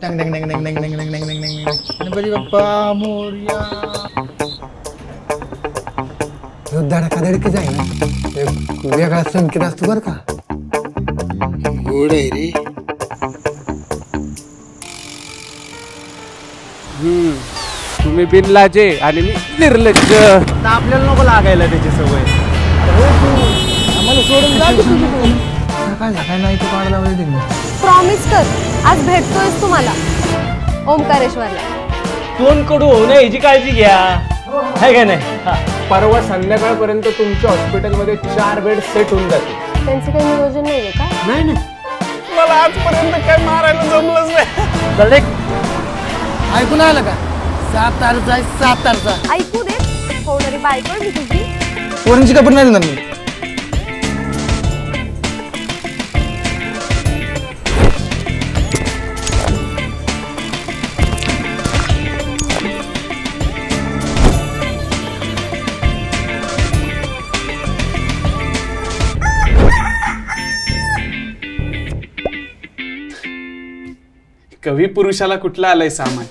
डंग डंग डंग डंग डंग डंग डंग डंग डंग डंग गणपती बाप्पा मोरया. धडका धडकीच आहे ना, एक वेगळा संकेत असतो बरं का. गोड आहे रे. तुम्ही बिनलाजे आणि मी निर्लज्ज. आपल्याला नको लागायला त्याची सवय. आम्हाला सोडून जा काय झालं नाही तू काढ लावले ते. प्रॉमिस कर आज भेटतोयस तुम्हाला ओमकारेश्वरला. दोन कडू होऊ नये याची काळजी घ्या, आहे का नाही. परवा संध्याकाळपर्यंत तुमच्या हॉस्पिटलमध्ये 4 बेड सेट होऊन जातील. त्यांचं काही नियोजन नाहीये का? नाही नाही, मला आजपर्यंत काय मारायला जमलंच नाही. ऐकून आलं का? 7 तारचा आहे, 7 तारचा. ऐकू दे, होणारी बायको मी तुझी. पोरांची कपडे नाही देणार मी. कवी पुरुषाला कुठलं आलंय सामान.